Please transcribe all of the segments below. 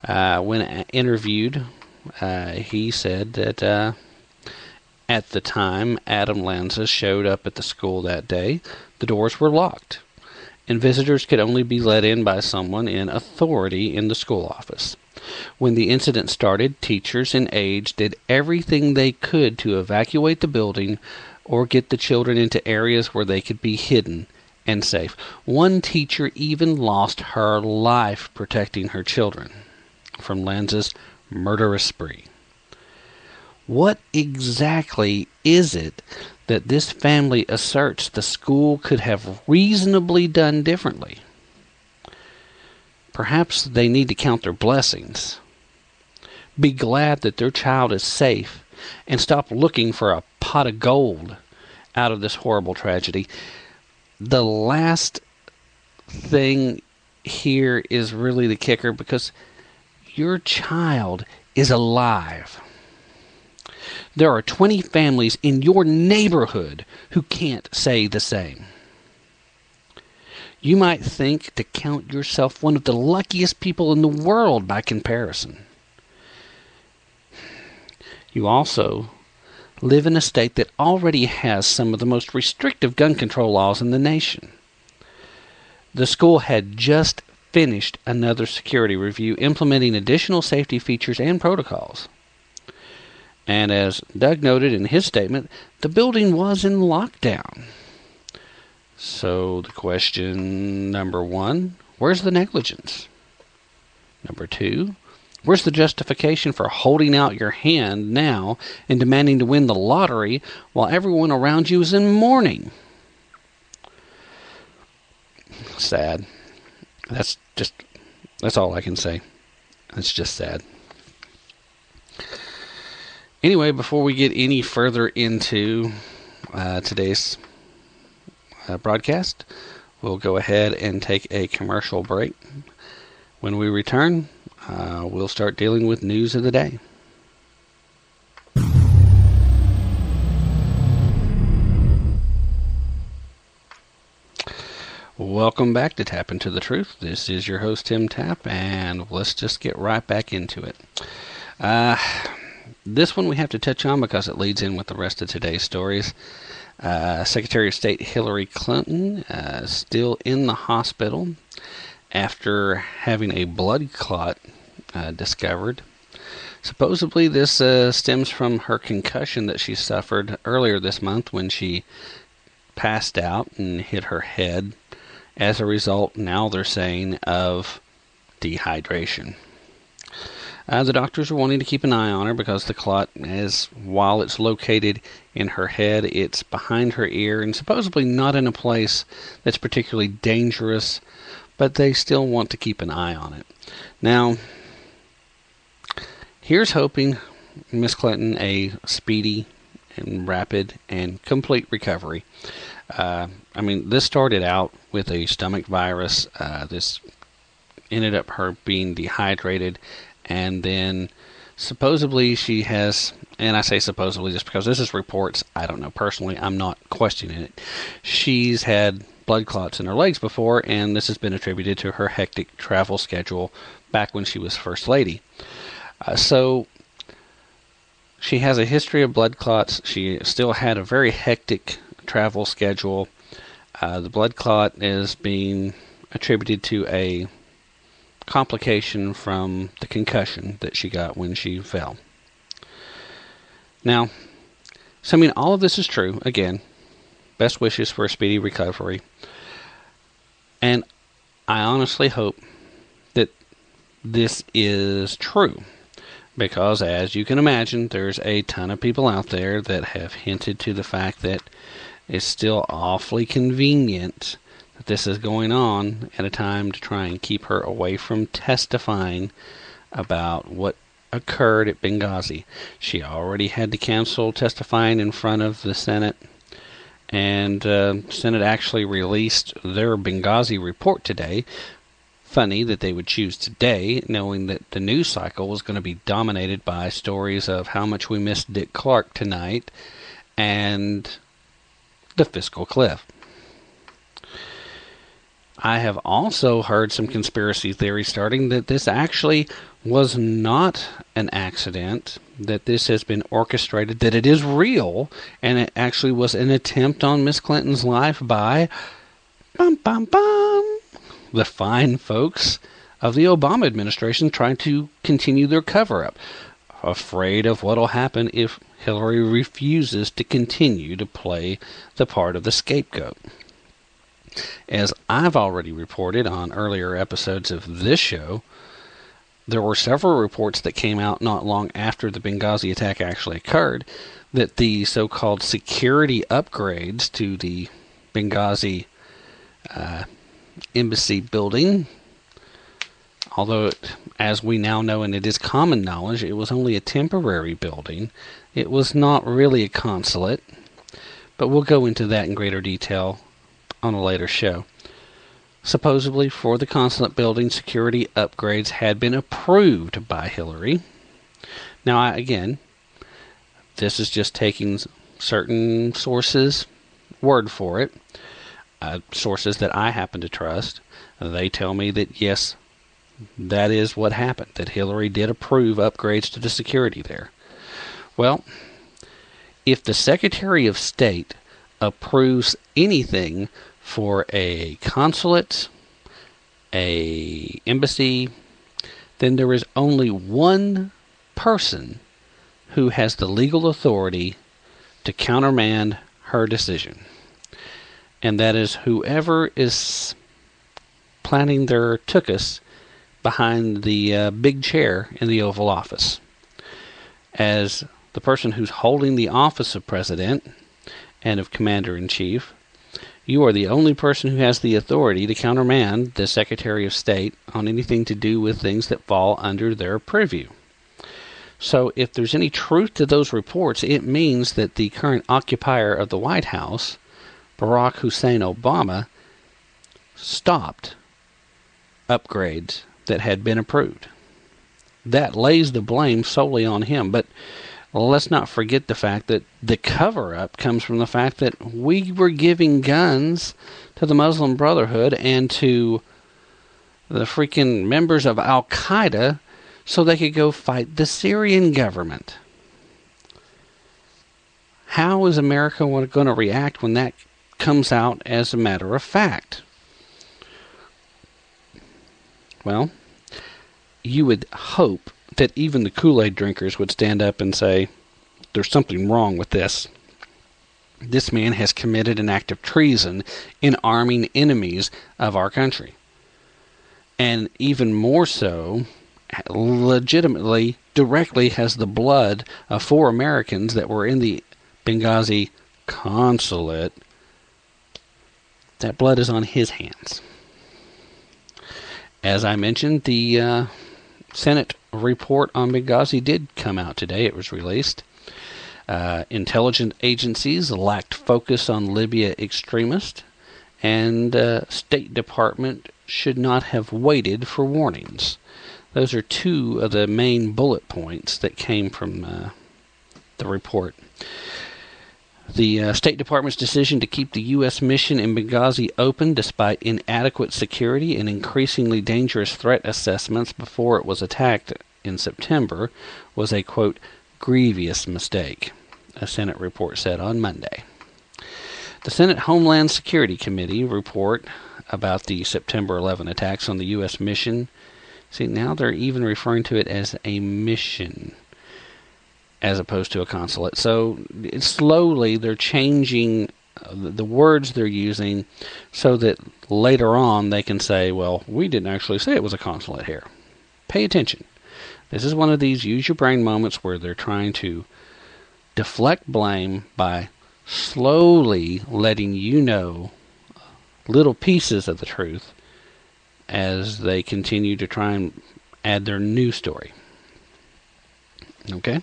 When interviewed, he said that at the time Adam Lanza showed up at the school that day, the doors were locked, and visitors could only be let in by someone in authority in the school office. When the incident started, teachers and aides did everything they could to evacuate the building or get the children into areas where they could be hidden and safe. One teacher even lost her life protecting her children from Lanza's murderous spree. What exactly is it that this family asserts the school could have reasonably done differently? Perhaps they need to count their blessings, be glad that their child is safe, and stop looking for a pot of gold out of this horrible tragedy. The last thing here is really the kicker, because your child is alive. There are 20 families in your neighborhood who can't say the same. You might think to count yourself one of the luckiest people in the world by comparison. You also live in a state that already has some of the most restrictive gun control laws in the nation. The school had just finished another security review, implementing additional safety features and protocols. And as Doug noted in his statement, the building was in lockdown. So the question, number one, where's the negligence? Number two, where's the justification for holding out your hand now and demanding to win the lottery while everyone around you is in mourning? Sad. That's all I can say. It's just sad. Anyway, before we get any further into today's broadcast, we'll go ahead and take a commercial break. When we return, we'll start dealing with news of the day. Welcome back to Tap Into the Truth. This is your host, Tim Tapp, and let's just get right back into it. This one we have to touch on because it leads in with the rest of today's stories. Secretary of State Hillary Clinton still in the hospital after having a blood clot discovered. Supposedly this stems from her concussion that she suffered earlier this month when she passed out and hit her head as a result, now they're saying, of dehydration. The doctors are wanting to keep an eye on her because the clot, while it's located in her head, it's behind her ear and supposedly not in a place that's particularly dangerous, but they still want to keep an eye on it. Now, here's hoping, Miss Clinton, a speedy and rapid and complete recovery. This started out with a stomach virus. This ended up her being dehydrated, and then supposedly she has, and I say supposedly just because this is reports, I don't know personally, I'm not questioning it. She's had blood clots in her legs before, and this has been attributed to her hectic travel schedule back when she was First Lady. So she has a history of blood clots. She still had a very hectic travel schedule. The blood clot is being attributed to a complication from the concussion that she got when she fell. Now, all of this is true. Again, best wishes for a speedy recovery. And I honestly hope that this is true, because as you can imagine, there's a ton of people out there that have hinted to the fact that it's still awfully convenient that this is going on at a time to try and keep her away from testifying about what occurred at Benghazi. She already had to cancel testifying in front of the Senate, and Senate actually released their Benghazi report today. Funny that they would choose today, knowing that the news cycle was going to be dominated by stories of how much we missed Dick Clark tonight and the fiscal cliff. I have also heard some conspiracy theories starting that this actually was not an accident, that this has been orchestrated, that it is real, and it actually was an attempt on Miss Clinton's life by the fine folks of the Obama administration trying to continue their cover-up, afraid of what will happen if Hillary refuses to continue to play the part of the scapegoat. As I've already reported on earlier episodes of this show, there were several reports that came out not long after the Benghazi attack actually occurred that the so-called security upgrades to the Benghazi embassy building, although as we now know and it is common knowledge, it was only a temporary building. It was not really a consulate, but we'll go into that in greater detail on a later show. Supposedly, for the consulate building, security upgrades had been approved by Hillary. Now, again, this is just taking certain sources' word for it, sources that I happen to trust. They tell me that, yes, that is what happened, that Hillary did approve upgrades to the security there. Well, if the Secretary of State approves anything for a consulate, a embassy, then there is only one person who has the legal authority to countermand her decision. And that is whoever is planting their tuchus behind the big chair in the Oval Office. As the person who's holding the office of President and of Commander-in-Chief, you are the only person who has the authority to countermand the Secretary of State on anything to do with things that fall under their purview. So if there's any truth to those reports, it means that the current occupier of the White House, Barack Hussein Obama, stopped upgrades that had been approved. That lays the blame solely on him, but let's not forget the fact that the cover-up comes from the fact that we were giving guns to the Muslim Brotherhood and to the freaking members of Al-Qaeda so they could go fight the Syrian government. How is America going to react when that comes out as a matter of fact? Well, you would hope that even the Kool-Aid drinkers would stand up and say, there's something wrong with this. This man has committed an act of treason in arming enemies of our country. And even more so, legitimately, directly has the blood of 4 Americans that were in the Benghazi consulate. That blood is on his hands. As I mentioned, the Senate report on Benghazi did come out today. It was released. Intelligence agencies lacked focus on Libya extremists, and State Department should not have waited for warnings. Those are 2 of the main bullet points that came from the report. The State Department's decision to keep the U.S. mission in Benghazi open despite inadequate security and increasingly dangerous threat assessments before it was attacked in September was a, quote, grievous mistake, a Senate report said on Monday. The Senate Homeland Security Committee report about the September 11 attacks on the U.S. mission. See, now they're even referring to it as a mission as opposed to a consulate. So slowly they're changing the words they're using so that later on they can say, well, we didn't actually say it was a consulate here. Pay attention. This is one of these use your brain moments where they're trying to deflect blame by slowly letting you know little pieces of the truth as they continue to try and add their new story. Okay?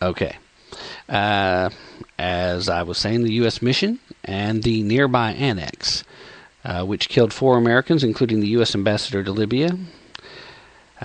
Okay. As I was saying, the U.S. mission and the nearby annex, which killed 4 Americans, including the U.S. ambassador to Libya.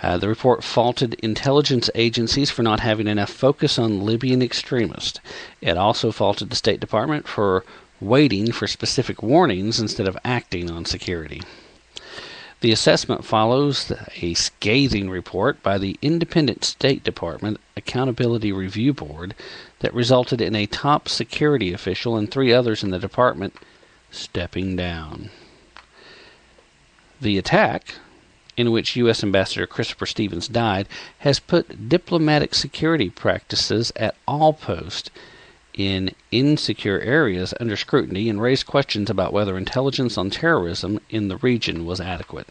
The report faulted intelligence agencies for not having enough focus on Libyan extremists. It also faulted the State Department for waiting for specific warnings instead of acting on security. The assessment follows a scathing report by the independent State Department Accountability Review Board that resulted in a top security official and 3 others in the department stepping down. The attack, in which U.S. Ambassador Christopher Stevens died, has put diplomatic security practices at all posts in insecure areas under scrutiny and raised questions about whether intelligence on terrorism in the region was adequate.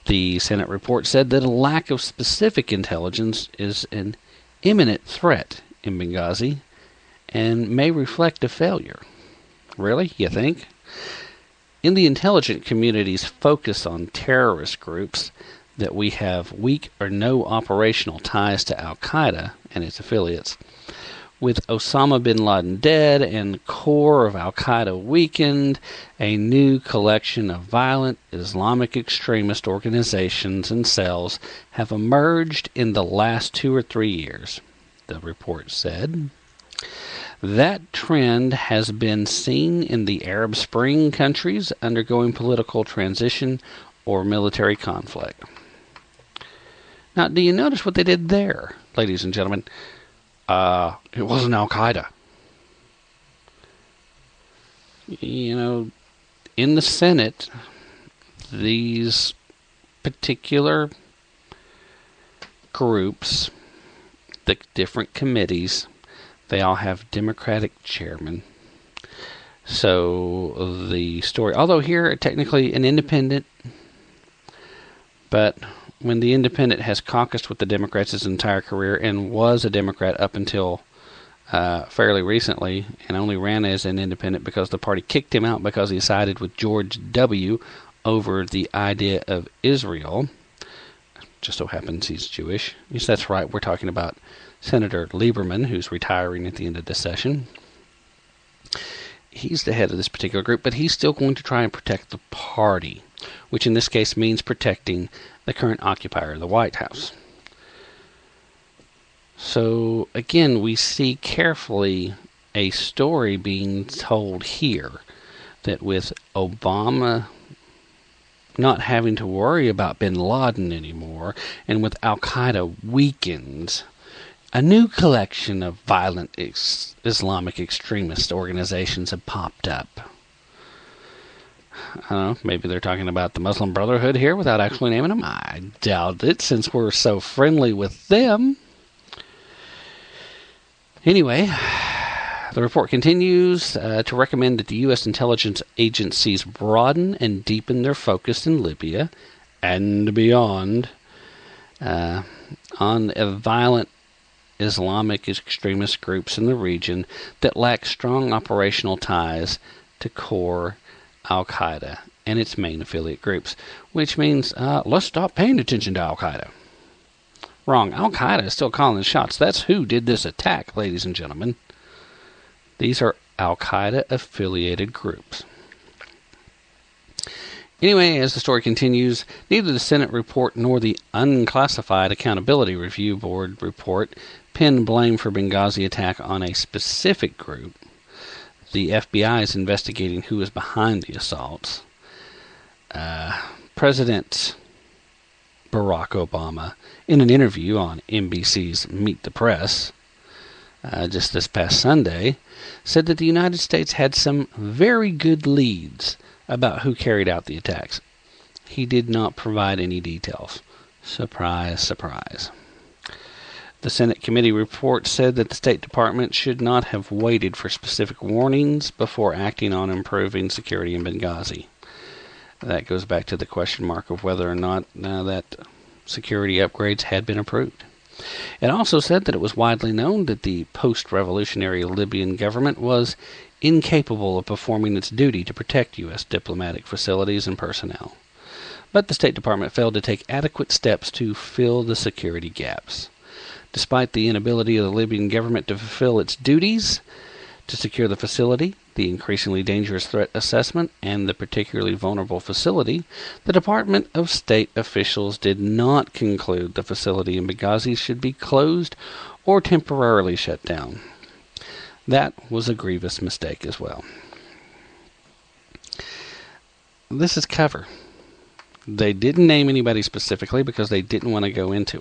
The Senate report said that a lack of specific intelligence is an imminent threat in Benghazi and may reflect a failure. Really? You think? In the intelligence community's focus on terrorist groups that we have weak or no operational ties to Al-Qaeda and its affiliates, with Osama bin Laden dead and core of Al-Qaeda weakened, a new collection of violent Islamic extremist organizations and cells have emerged in the last 2 or 3 years, the report said. That trend has been seen in the Arab Spring countries undergoing political transition or military conflict. Now, do you notice what they did there, ladies and gentlemen? It wasn't Al-Qaeda. You know, in the Senate, these particular groups, the different committees, they all have Democratic chairmen. So the story, although here technically an independent, but when the independent has caucused with the Democrats his entire career and was a Democrat up until fairly recently and only ran as an independent because the party kicked him out because he sided with George W. over the idea of Israel. Just so happens he's Jewish. Yes, that's right. We're talking about Senator Lieberman, who's retiring at the end of this session. He's the head of this particular group, but he's still going to try and protect the party, which in this case means protecting the current occupier of the White House. So, again, we see carefully a story being told here that with Obama not having to worry about bin Laden anymore, and with Al-Qaeda weakened, a new collection of violent Islamic extremist organizations have popped up. I don't know, maybe they're talking about the Muslim Brotherhood here without actually naming them. I doubt it, since we're so friendly with them. Anyway, the report continues to recommend that the U.S. intelligence agencies broaden and deepen their focus in Libya and beyond on violent Islamic extremist groups in the region that lack strong operational ties to core Al-Qaeda and its main affiliate groups, which means let's stop paying attention to Al-Qaeda. Wrong. Al-Qaeda is still calling the shots. That's who did this attack, ladies and gentlemen. These are Al-Qaeda affiliated groups. Anyway, as the story continues, neither the Senate report nor the Unclassified Accountability Review Board report pin blame for Benghazi attack on a specific group. The FBI is investigating who is behind the assaults. President Barack Obama, in an interview on NBC's Meet the Press just this past Sunday, said that the United States had some very good leads about who carried out the attacks. He did not provide any details. Surprise, surprise. The Senate committee report said that the State Department should not have waited for specific warnings before acting on improving security in Benghazi. That goes back to the question mark of whether or not that security upgrades had been approved. It also said that it was widely known that the post-revolutionary Libyan government was incapable of performing its duty to protect U.S. diplomatic facilities and personnel. But the State Department failed to take adequate steps to fill the security gaps. Despite the inability of the Libyan government to fulfill its duties to secure the facility, the increasingly dangerous threat assessment, and the particularly vulnerable facility, the Department of State officials did not conclude the facility in Benghazi should be closed or temporarily shut down. That was a grievous mistake as well. This is cover. They didn't name anybody specifically because they didn't want to go into